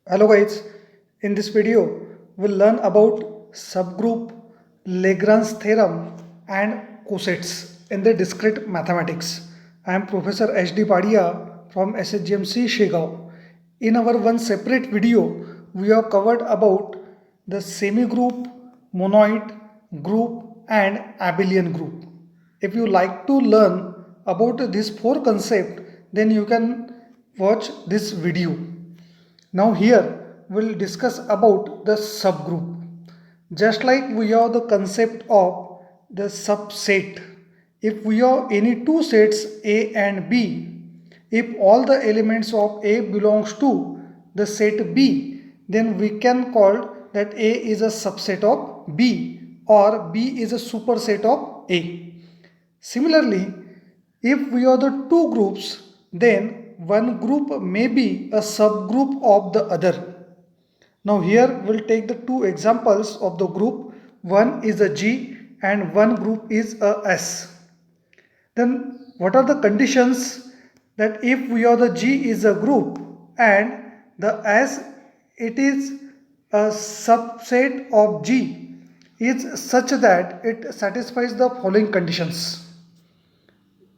Hello guys, in this video we'll learn about subgroup, Lagrange theorem and cosets in the discrete mathematics. I am Professor H.D. Padia from SHGMC Shegao. In our one separate video, we have covered about the semigroup, monoid, group and abelian group. If you like to learn about these four concepts, then you can watch this video. Now here we'll discuss about the subgroup. Just like we have the concept of the subset. If we have any two sets A and B, if all the elements of A belongs to the set B, then we can call that A is a subset of B or B is a superset of A. Similarly, if we are the two groups, then one group may be a subgroup of the other. Now here we'll take the two examples of the group. One is a G and one group is a S. Then what are the conditions that if we are the G is a group and the S it is a subset of G is such that it satisfies the following conditions.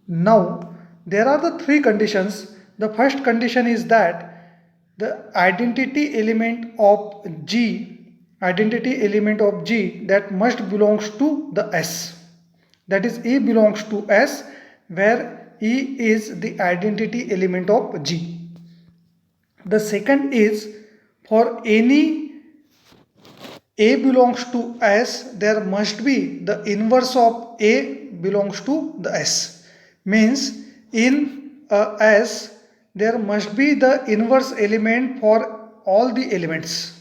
Now, there are the three conditions. The first condition is that the identity element of G that must belongs to the S. That is E belongs to S where E is the identity element of G. The second is for any A belongs to S, there must be the inverse of A belongs to the S. Means in a S, there must be the inverse element for all the elements.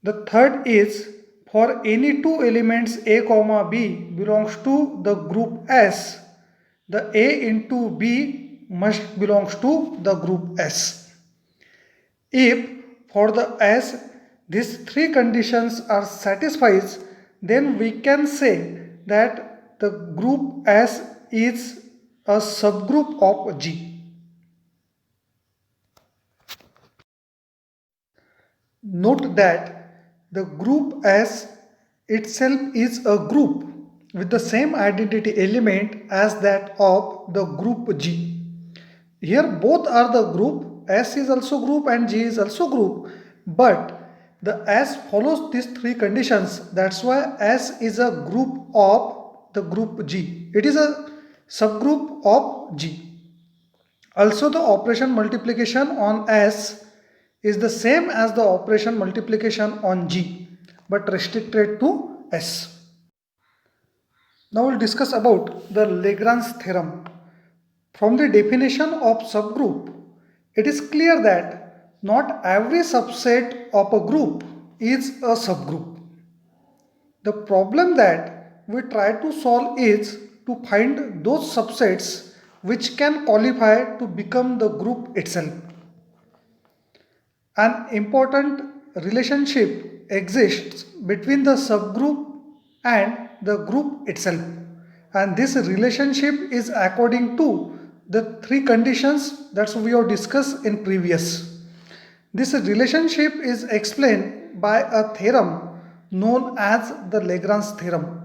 The third is for any two elements A comma B belongs to the group S, the A into B must belongs to the group S. If for the S these three conditions are satisfied, then we can say that the group S is a subgroup of G. Note that the group S itself is a group with the same identity element as that of the group G. Here both are the group, S is also group and G is also group, but the S follows these three conditions. That's why S is a group of the group G. It is a subgroup of G. Also the operation multiplication on S is the same as the operation multiplication on G but restricted to S. Now we'll discuss about the Lagrange theorem. From the definition of subgroup, it is clear that not every subset of a group is a subgroup. The problem that we try to solve is to find those subsets which can qualify to become the group itself. An important relationship exists between the subgroup and the group itself, and this relationship is according to the three conditions that we have discussed in previous. This relationship is explained by a theorem known as the Lagrange theorem.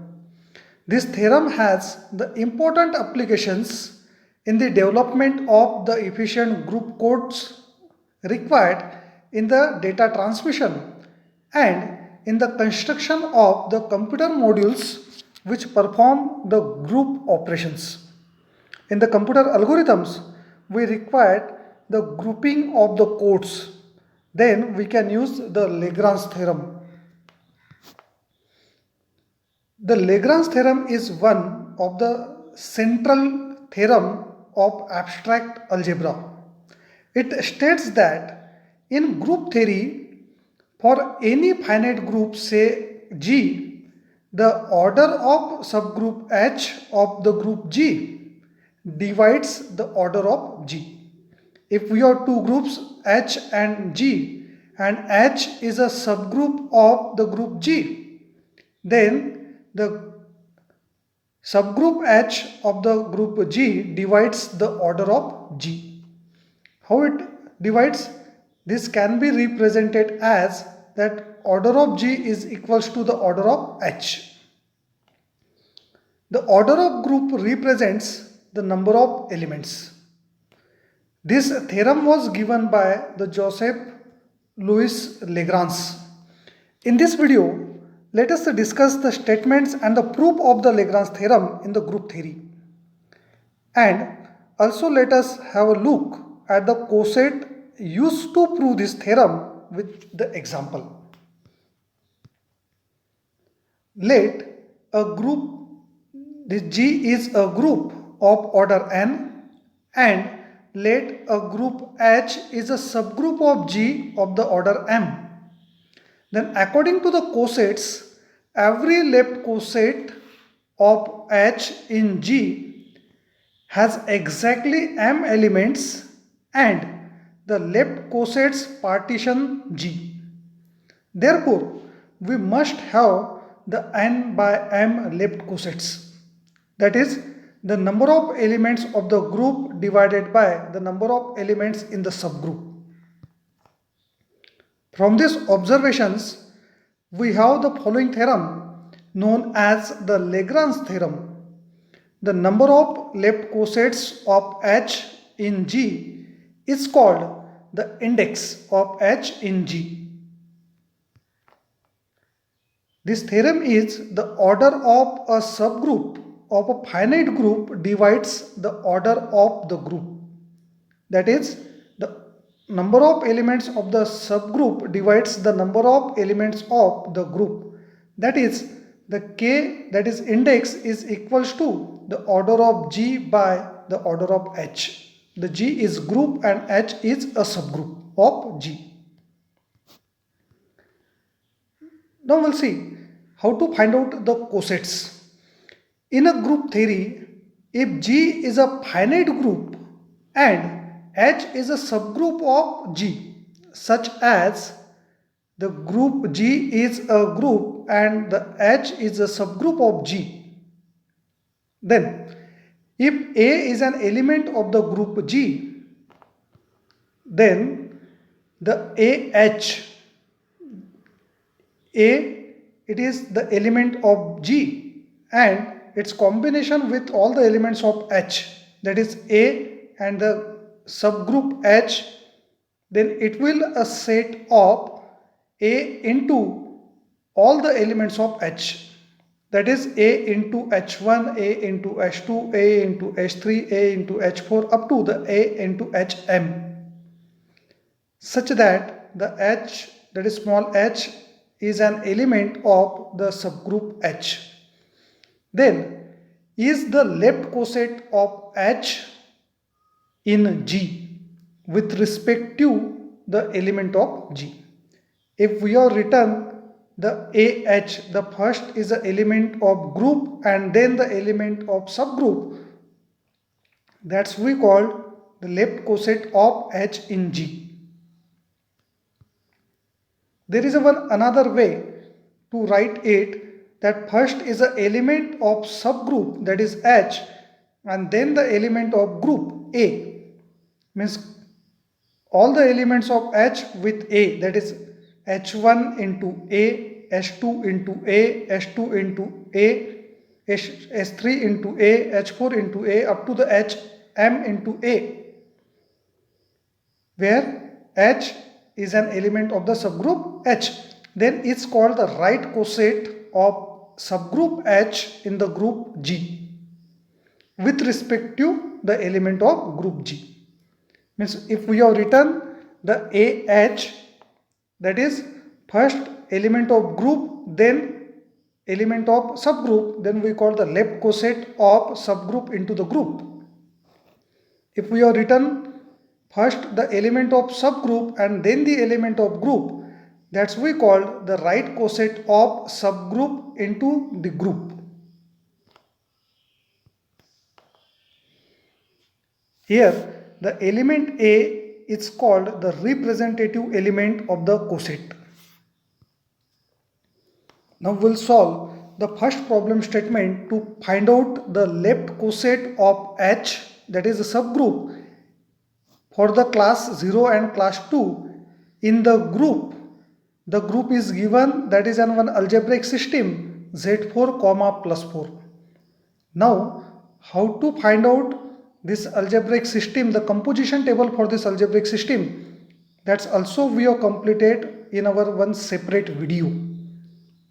This theorem has the important applications in the development of the efficient group codes required in the data transmission and in the construction of the computer modules which perform the group operations. In the computer algorithms, we required the grouping of the codes. Then we can use the Lagrange theorem. The Lagrange theorem is one of the central theorem of abstract algebra. It states that in group theory, for any finite group say G, the order of subgroup H of the group G divides the order of G. If we have two groups H and G and H is a subgroup of the group G, then the subgroup H of the group G divides the order of G. How it divides? This can be represented as that order of G is equals to the order of H. The order of group represents the number of elements. This theorem was given by the Joseph Louis Lagrange. In this video, let us discuss the statements and the proof of the Lagrange theorem in the group theory. And also let us have a look at the coset used to prove this theorem with the example. Let a group, this G is a group of order n, and let a group H is a subgroup of G of the order m. Then according to the cosets, every left coset of H in G has exactly m elements and the left cosets partition G. Therefore, we must have the n by m left cosets. That is, the number of elements of the group divided by the number of elements in the subgroup. From these observations, we have the following theorem known as the Lagrange theorem. The number of left cosets of H in G is called the index of H in G. This theorem is the order of a subgroup of a finite group divides the order of the group. That is, the number of elements of the subgroup divides the number of elements of the group. That is, the K, that is index, is equals to the order of G by the order of H. The G is group and H is a subgroup of G. Now we'll see how to find out the cosets. In a group theory, if G is a finite group and H is a subgroup of G, such as the group G is a group and the H is a subgroup of G, then if A is an element of the group G, then the AH, it is the element of G and its combination with all the elements of H, that is A and the subgroup H, then it will a set of A into all the elements of H, that is A into H1, A into H2, A into H3, A into H4 up to the A into Hm, such that the H, that is small h, is an element of the subgroup H. Then is the left coset of H in G with respect to the element of G. If we are written the AH, the first is the element of group and then the element of subgroup, that's we call the left coset of H in G. There is another way to write it, that first is an element of subgroup, that is H, and then the element of group A, means all the elements of H with A, that is H1 into A, H2 into A, H2 into A, H3 into A, H4 into A up to the Hm into A, where H is an element of the subgroup H. Then it's called the right coset of subgroup H in the group G with respect to the element of group G. Means if we have written the AH, that is first element of group, then element of subgroup, then we call the left coset of subgroup into the group. If we have written first the element of subgroup and then the element of group, that's we call the right coset of subgroup into the group. Here the element A is called the representative element of the coset. Now we'll solve the first problem statement to find out the left coset of H, that is a subgroup, for the class 0 and class 2 In the group is given, that is an one algebraic system Z4 comma plus 4. Now how to find out this algebraic system, the composition table for this algebraic system, that's also we have completed in our one separate video.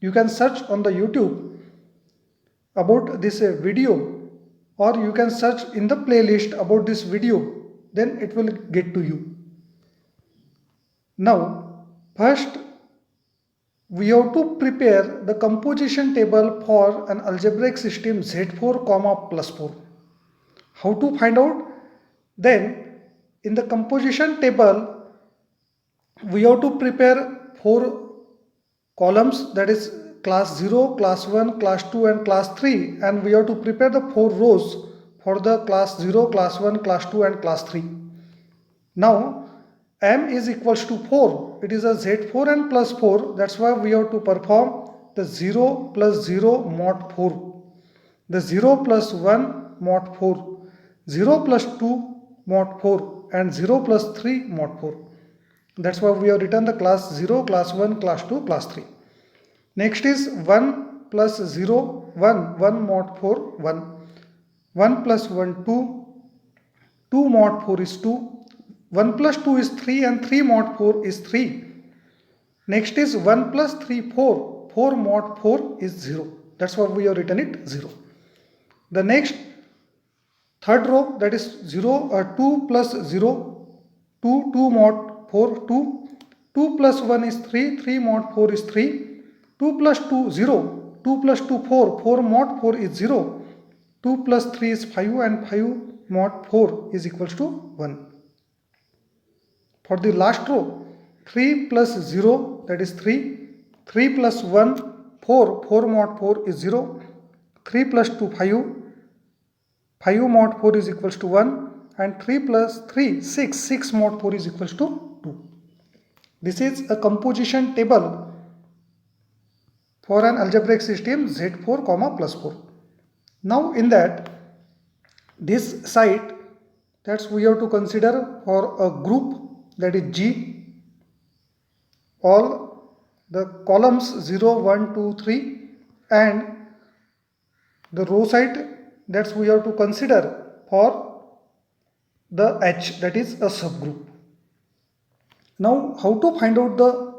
You can search on the YouTube about this video, or you can search in the playlist about this video, then it will get to you. Now first we have to prepare the composition table for an algebraic system Z4 comma plus 4. How to find out? Then in the composition table we have to prepare 4 columns, that is class 0, class 1, class 2 and class 3, and we have to prepare the 4 rows for the class 0, class 1, class 2 and class 3. Now m is equals to 4, it is a Z4 and plus 4, that's why we have to perform the 0 plus 0 mod 4, the 0 plus 1 mod 4, 0 plus 2 mod 4 and 0 plus 3 mod 4. That's why we have written the class 0, class 1, class 2, class 3. Next is 1 plus 0, 1 mod 4, 1 plus 1, 2 mod 4 is 2, 1 plus 2 is 3 and 3 mod 4 is 3. Next is 1 plus 3, 4 mod 4 is 0. That's why we have written it 0. The next third row, that is 2 plus 0, 2 mod 4, 2 plus 1 is 3 mod 4 is 3, 2 plus 2 0, 2 plus 2 4 mod 4 is 0, 2 plus 3 is 5 and 5 mod 4 is equals to 1. For the last row, 3 plus 0, that is 3 plus 1 4 mod 4 is 0, 3 plus 2 5 mod 4 is equals to 1 and 3 plus 3 6 mod 4 is equals to 2. This is a composition table for an algebraic system Z4 comma plus 4. Now in that, this site, that's we have to consider for a group, that is G, all the columns 0, 1, 2, 3 and the row side, that's we have to consider for the H, that is a subgroup. Now how to find out the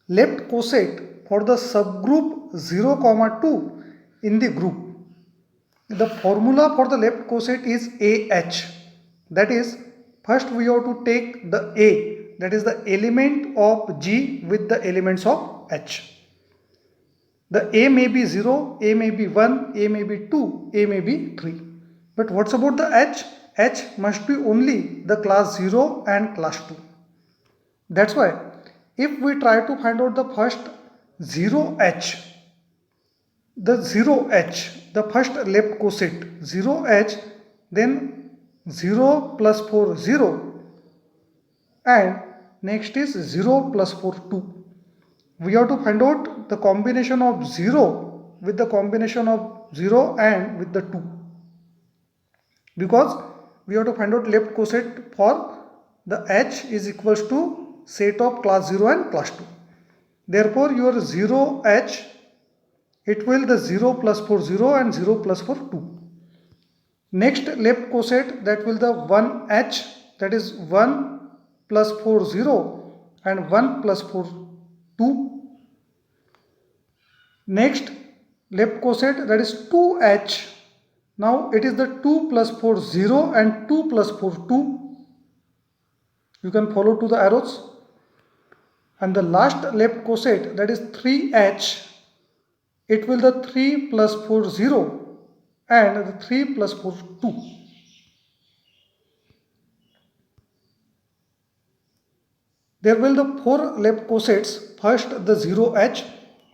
left coset for the subgroup 0, 2 in the group? The formula for the left coset is AH, that is first we have to take the A, that is the element of G with the elements of H. The A may be 0, A may be 1, A may be 2, A may be 3. But what's about the H? H must be only the class 0 and class 2. That's why if we try to find out the first 0H, the 0H, the first left coset 0H, then 0 plus 4 0 and next is 0 plus 4 2. We have to find out the combination of 0 with the combination of 0 and with the 2, because we have to find out left coset for the H is equals to set of class 0 and class 2. Therefore your 0H, it will the 0 plus 4 0 and 0 plus 4 2. Next left coset, that will the 1H, that is 1 plus 4 0 and 1 plus 4 2. Next left coset, that is 2H. Now it is the 2 plus 4 0 and 2 plus 4 2. You can follow to the arrows. And the last left coset, that is 3H. It will the 3 plus 4 0 and the 3 plus 4 2. There will the 4 left cosets, first the 0H,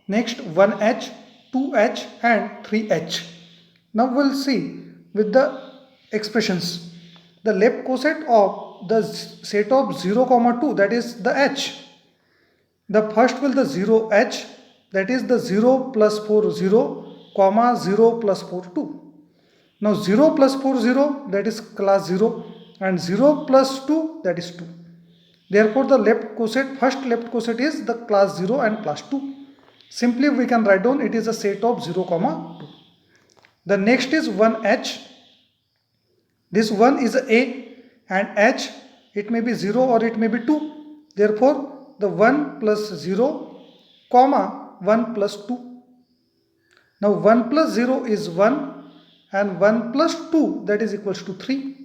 next 1H, 2H and 3H. Now we will see with the expressions. The left coset of the set of 0, 2, that is the H. The first will the 0H, that is the 0 plus 4 0, 0 plus 4 2. Now 0 plus 4 0, that is class 0 and 0 plus 2, that is 2. Therefore, the left coset, first left coset is the class 0 and class 2. Simply we can write down it is a set of 0, 2. The next is 1h. This 1 is a and h, it may be 0 or it may be 2. Therefore, the 1 plus 0, comma 1 plus 2. Now 1 plus 0 is 1 and 1 plus 2, that is equals to 3.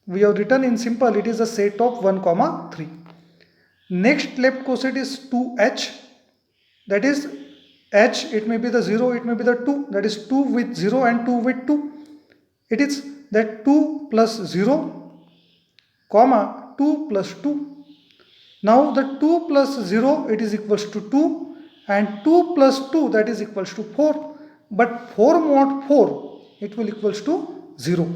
We have written in simple, it is a set of 1, 3. Next left coset is 2h. That is h, it may be the 0, it may be the 2. That is 2 with 0 and 2 with 2. It is that 2 plus 0, comma 2 plus 2. Now the 2 plus 0, it is equals to 2 and 2 plus 2, that is equals to 4. But 4 mod 4, it will equals to 0.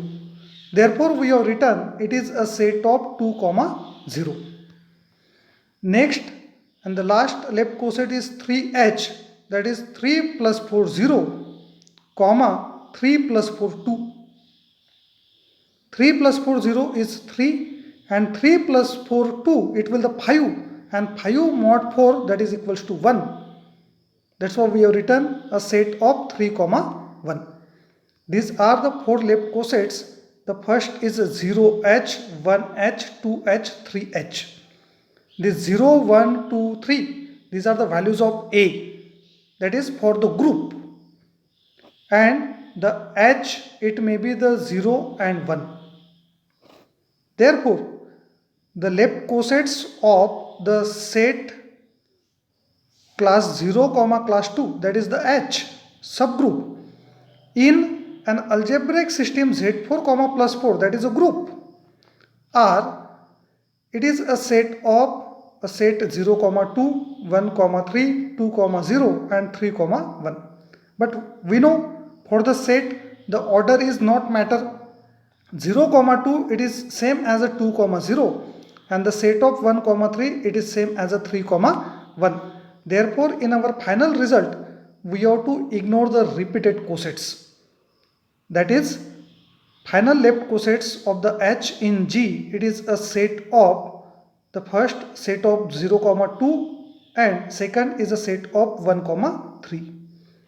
Therefore, we have written it is a set of 2, 0. Next and the last left coset is 3h. That is 3 plus 4, 0, comma 3 plus 4, 2. 3 plus 4, 0 is 3 and 3 plus 4, 2, it will the 5 and 5 mod 4, that is equals to 1. That's why we have written a set of 3, 1. These are the 4 left cosets. The first is 0h, 1h, 2h, 3h. This 0, 1, 2, 3, these are the values of A. That is for the group. And the h, it may be the 0 and 1. Therefore, the left cosets of the set class 0, class 2, that is the H subgroup in an algebraic system Z4, plus 4, that is a group, or it is a set of a set 0, 2, 1, 3, 2, 0 and 3, 1. But we know for the set the order is not matter. 0, 2, it is same as a 2, 0 and the set of 1, 3, it is same as a 3, 1. Therefore, in our final result, we have to ignore the repeated cosets. That is, final left cosets of the H in G, it is a set of the first set of 0, 2 and second is a set of 1, 3.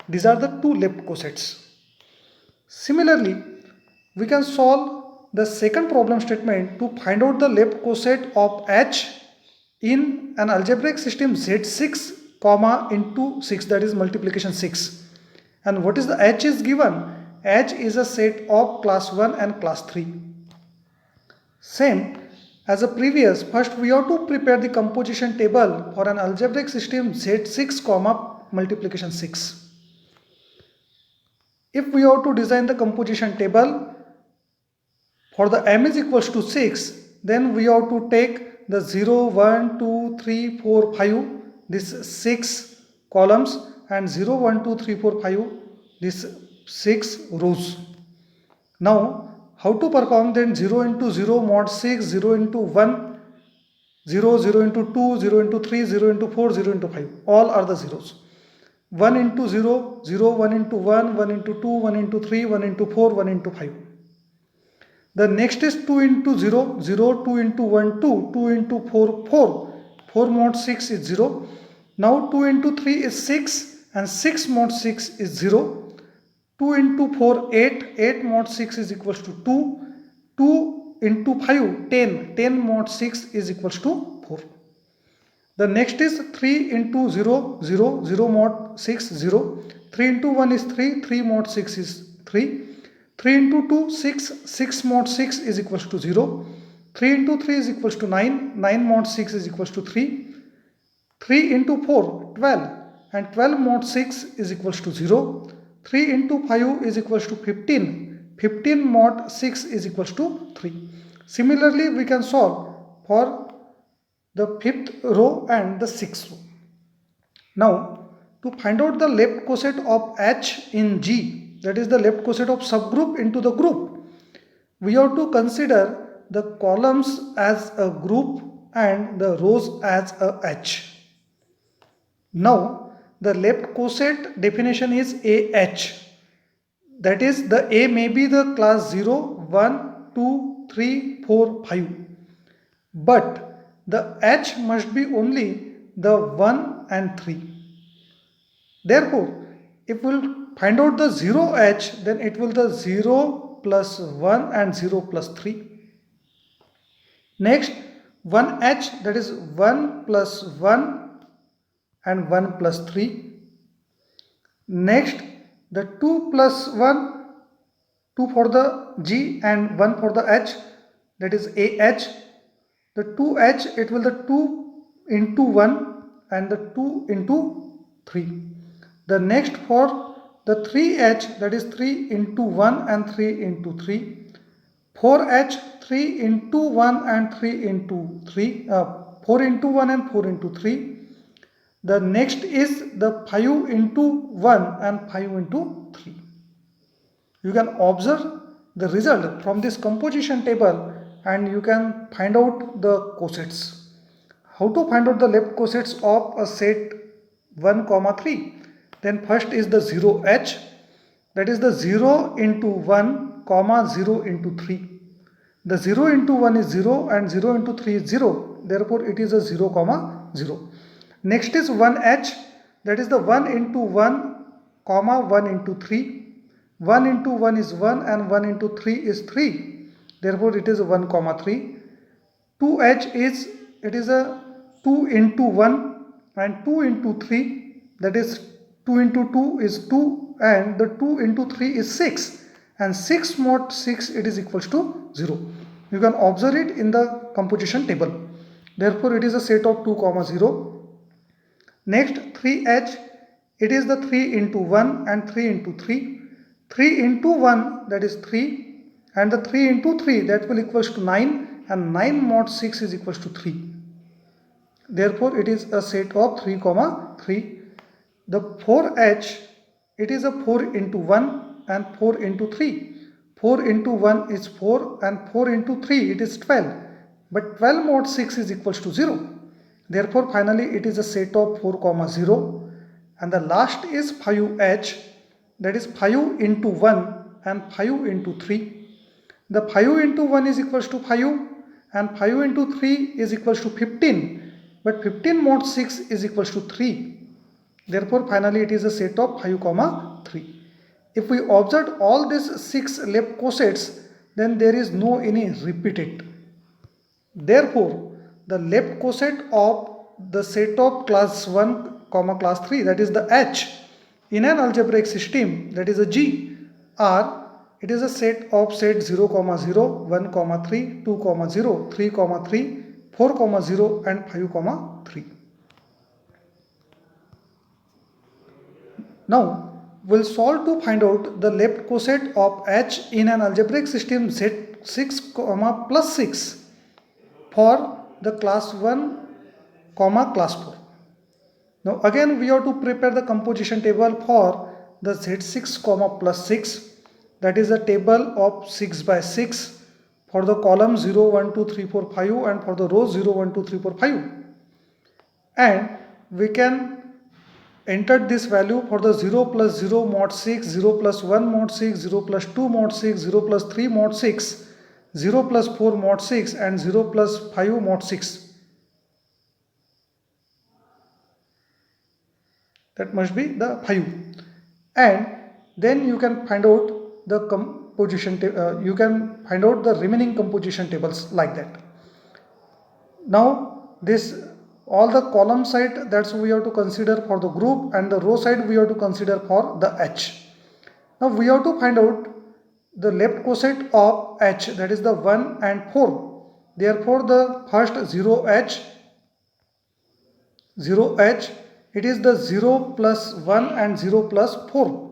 These are the two left cosets. Similarly, we can solve the second problem statement to find out the left coset of H in an algebraic system Z6, into 6, that is multiplication 6. And what is the H is given? H is a set of class 1 and class 3. Same as the previous, first we have to prepare the composition table for an algebraic system Z6, multiplication 6. If we have to design the composition table for the m is equals to 6, then we have to take the 0, 1, 2, 3, 4, 5, this 6 columns and 0, 1, 2, 3, 4, 5, this 6 rows. Now, how to perform then 0 into 0 mod 6, 0 into 1, 0, 0 into 2, 0 into 3, 0 into 4, 0 into 5. All are the zeros. 1 into 0, 0, 1 into 1, 1 into 2, 1 into 3, 1 into 4, 1 into 5. The next is 2 into 0, 0, 2 into 1, 2, 2 into 4, 4. 4 mod 6 is 0. Now 2 into 3 is 6 and 6 mod 6 is 0. 2 into 4, 8. 8 mod 6 is equals to 2. 2 into 5, 10. 10 mod 6 is equals to 4. The next is 3 into 0, 0. 0 mod 6, 0. 3 into 1 is 3. 3 mod 6 is 3. 3 into 2, 6. 6 mod 6 is equals to 0. 3 into 3 is equals to 9. 9 mod 6 is equals to 3. 3 into 4, 12. And 12 mod 6 is equals to 0. 3 into 5 is equals to 15. 15 mod 6 is equals to 3. Similarly, we can solve for the 5th row and the 6th row. Now, to find out the left coset of H in G, that is the left coset of subgroup into the group, we have to consider the columns as a group and the rows as a H. Now, the left coset definition is AH. That is, the A may be the class 0, 1, 2, 3, 4, 5. But the h must be only the 1 and 3. Therefore, if we'll find out the 0h, then it will the 0 plus 1 and 0 plus 3. Next, 1h, that is 1 plus 1 and 1 plus 3. Next, the 2 plus 1, 2 for the g and 1 for the h, that is ah. The 2h, it will the 2 into 1 and the 2 into 3. The next for the 3h, that is 3 into 1 and 3 into 3. 4h, 3 into 1 and 3 into 3. 4 into 1 and 4 into 3. The next is the 5 into 1 and 5 into 3. You can observe the result from this composition table and you can find out the cosets. How to find out the left cosets of a set 1, 3? Then first is the 0h, that is the 0 into 1, 0 into 3. The 0 into 1 is 0 and 0 into 3 is 0. Therefore, it is a 0, 0. Next is 1h, that is the 1 into 1, 1 into 3. 1 into 1 is 1 and 1 into 3 is 3. Therefore, it is 1, 3. 2h is, it is a 2 into 1 and 2 into 3. That is 2 into 2 is 2 and the 2 into 3 is 6. And 6 mod 6, it is equals to 0. You can observe it in the composition table. Therefore, it is a set of 2, 0. Next, 3h, it is the 3 into 1 and 3 into 3. 3 into 1, that is 3, and the 3 into 3, that will equals to 9, and 9 mod 6 is equals to 3. Therefore, it is a set of 3, 3. The 4h, it is a 4 into 1 and 4 into 3. 4 into 1 is 4 and 4 into 3, it is 12. But 12 mod 6 is equals to 0. Therefore, finally, it is a set of 4, 0. And the last is 5h, that is 5 into 1 and 5 into 3. The 5 into 1 is equals to 5 and 5 into 3 is equals to 15. But 15 mod 6 is equals to 3. Therefore, finally, it is a set of 5, 3. If we observe all these 6 left cosets, then there is no any repeated. Therefore, the left coset of the set of class 1, class 3, that is the H, in an algebraic system, that is a G, or it is a set of set 0, 0, 1, 3, 2, 0, 3, 3, 4, 0 and 5, 3. Now, we'll solve to find out the left coset of H in an algebraic system Z6, plus 6 for the class 1, class 4. Now again we have to prepare the composition table for the Z6, plus 6. That is a table of 6 by 6 for the column 0, 1, 2, 3, 4, 5 and for the rows 0, 1, 2, 3, 4, 5. And we can enter this value for the 0 plus 0 mod 6, 0 plus 1 mod 6, 0 plus 2 mod 6, 0 plus 3 mod 6, 0 plus 4 mod 6 and 0 plus 5 mod 6. That must be the 5. And then you can find out the composition, you can find out the remaining composition tables like that. Now this all the column side, that's we have to consider for the group, and the row side we have to consider for the H. Now we have to find out the left coset of H, that is the 1 and 4. Therefore the first 0h, it is the 0 plus 1 and 0 plus 4.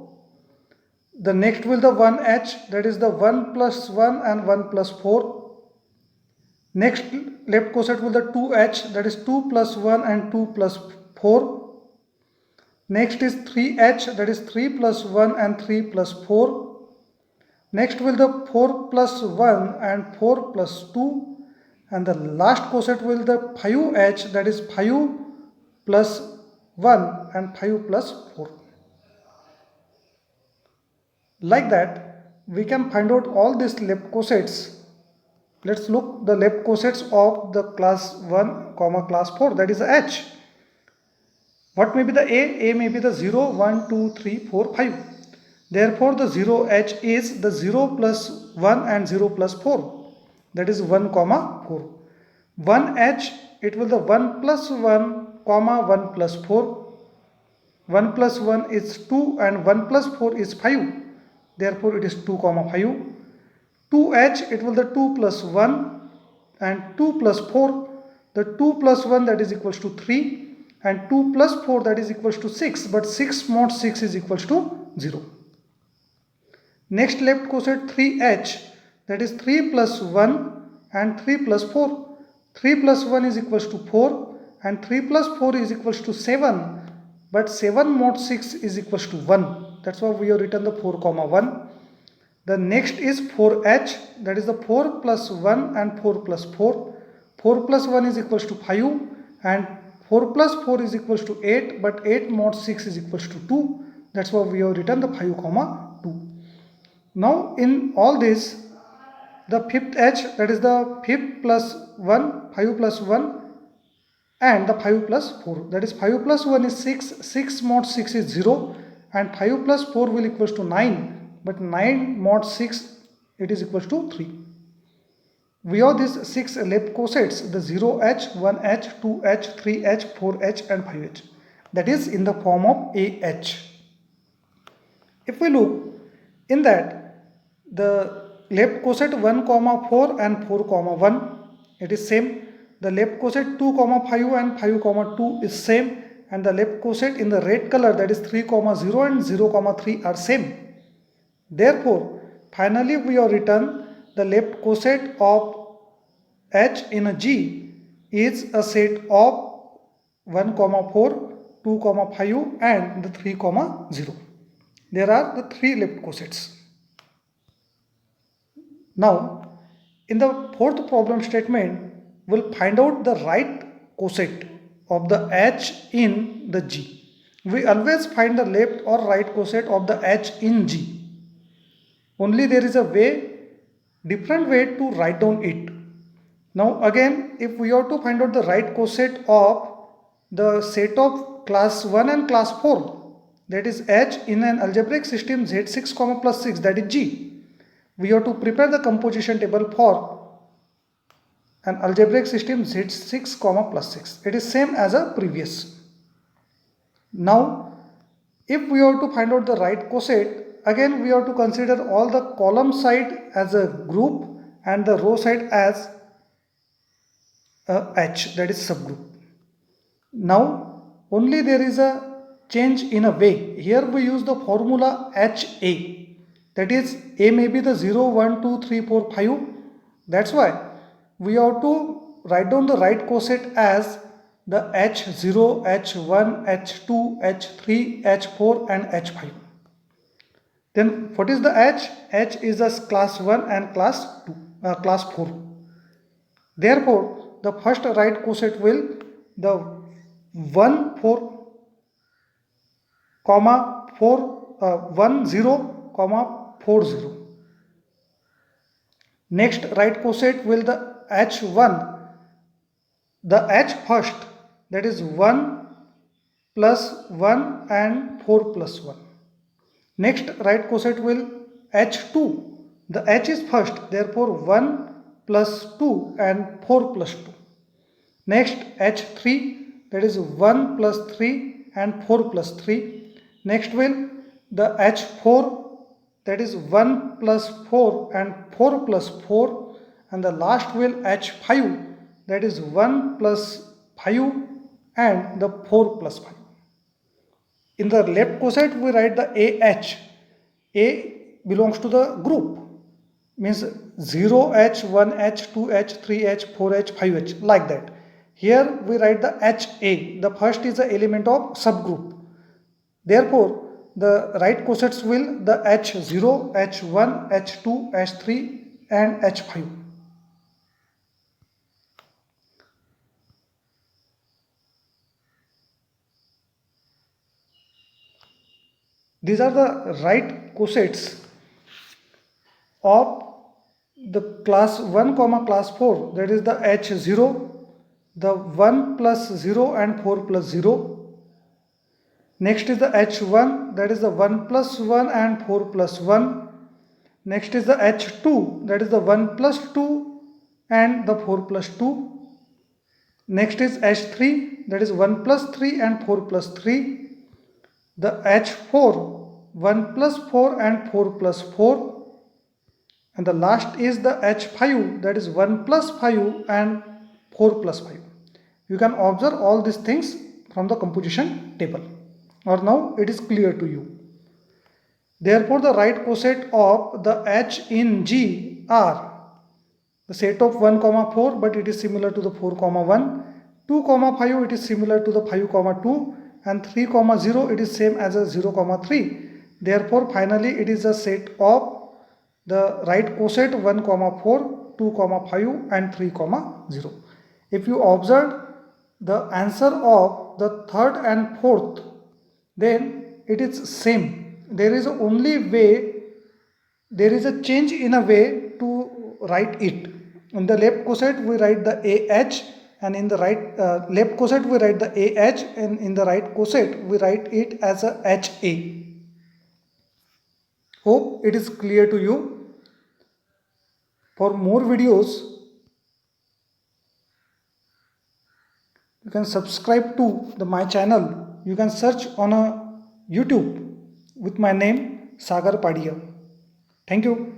The next will the 1h, that is the 1 plus 1 and 1 plus 4. Next left coset will the 2h, that is 2 plus 1 and 2 plus 4. Next is 3h, that is 3 plus 1 and 3 plus 4. Next will the 4 plus 1 and 4 plus 2. And the last coset will the 5h, that is 5 plus 1 and 5 plus 4. Like that, we can find out all these left cosets let's look the left cosets of the class 1 comma class 4, that is H. What may be the A? A may be the 0, 1, 2, 3, 4, 5. Therefore the 0 H is the 0 plus 1 and 0 plus 4, that is 1 comma 4. 1 H, it will the 1 plus 1 comma 1 plus 4. 1 plus 1 is 2 and 1 plus 4 is 5. Therefore it is 2 comma 5. 2H, it will the 2 plus 1 and 2 plus 4. The 2 plus 1, that is equals to 3, and 2 plus 4, that is equals to 6, but 6 mod 6 is equals to 0. Next left coset 3H, that is 3 plus 1 and 3 plus 4. 3 plus 1 is equals to 4 and 3 plus 4 is equals to 7, but 7 mod 6 is equals to 1. That's why we have written the 4 comma 1. The next is 4H, that is the 4 plus 1 and 4 plus 4. 4 plus 1 is equals to 5 and 4 plus 4 is equals to 8, but 8 mod 6 is equals to 2. That's why we have written the 5 comma 2. Now in all this, the fifth H, that is the 5 plus 1, 5 plus 1 and the 5 plus 4, that is 5 plus 1 is 6, 6 mod 6 is 0 and 5 plus 4 will equals to 9, but 9 mod 6, it is equals to 3. We have these 6 left cosets, the 0H, 1H, 2H, 3H, 4H and 5H, that is in the form of AH. If we look in that, the left coset 1 comma 4 and 4 comma 1, it is same. The left coset 2 comma 5 and 5 comma 2 is same, and the left coset in the red color, that is 3 comma 0 and 0 comma 3 are same. Therefore finally we have written the left coset of H in a G is a set of 1 comma 4, 2 comma 5 and the 3 comma 0. There are the 3 left cosets. Now in the fourth problem statement, we'll find out the right coset of the H in the G. We always find the left or right coset of the H in G. Only there is a different way to write down it. Now again, if we are to find out the right coset of the set of class 1 and class 4, that is H in an algebraic system Z6 comma plus 6, that is G, we have to prepare the composition table for an algebraic system Z6 comma plus 6. It is same as a previous. Now if we are to find out the right coset, again we have to consider all the column side as a group and the row side as a H, that is subgroup. Now only there is a change in a way. Here we use the formula HA, that is A may be the 0, 1, 2, 3, 4, 5. That's why we have to write down the right coset as the H0, H1, H2, H3, H4 and H5. Then what is the H? H is the class 1 and class 4. Therefore the first right coset will the 1 4 comma 4 1 0 comma 4 0. Next right coset will the H1, the H first, that is 1 plus 1 and 4 plus 1. Next right coset will H2, the H is first, therefore 1 plus 2 and 4 plus 2. Next H3, that is 1 plus 3 and 4 plus 3. Next will the H4, that is 1 plus 4 and 4 plus 4, and the last will H5, that is 1 plus 5 and the 4 plus 5. In the left coset we write the AH. A belongs to the group, means 0H, 1H, 2H, 3H, 4H, 5H, like that. Here we write the HA, the first is the element of subgroup. Therefore the right cosets will the H0, H1, H2, H3 and H5. These are the right cosets of the class 1 comma class 4, that is the H0, the 1 plus 0 and 4 plus 0. Next is the H1, that is the 1 plus 1 and 4 plus 1. Next is the H2, that is the 1 plus 2 and the 4 plus 2. Next is H3, that is 1 plus 3 and 4 plus 3. The H4, 1 plus 4 and 4 plus 4. And the last is the H5, that is 1 plus 5 and 4 plus 5. You can observe all these things from the composition table. Or now it is clear to you. Therefore, the right coset of the H in G are the set of 1 comma 4, but it is similar to the 4 comma 1. 2 comma 5, it is similar to the 5 comma 2. And 3 comma 0, it is same as a 0 comma 3. Therefore, finally, it is a set of the right coset 1 comma 4, 2 comma 5 and 3 comma 0. If you observe the answer of the third and fourth, then it is same. There is only way, there is a change in a way to write it. In the left coset we write the AH, and in the right left coset we write the AH, and in the right coset we write it as a HA. Hope it is clear to you. For more videos, you can subscribe to my channel. You can search on a YouTube with my name Sagar Padia. Thank you.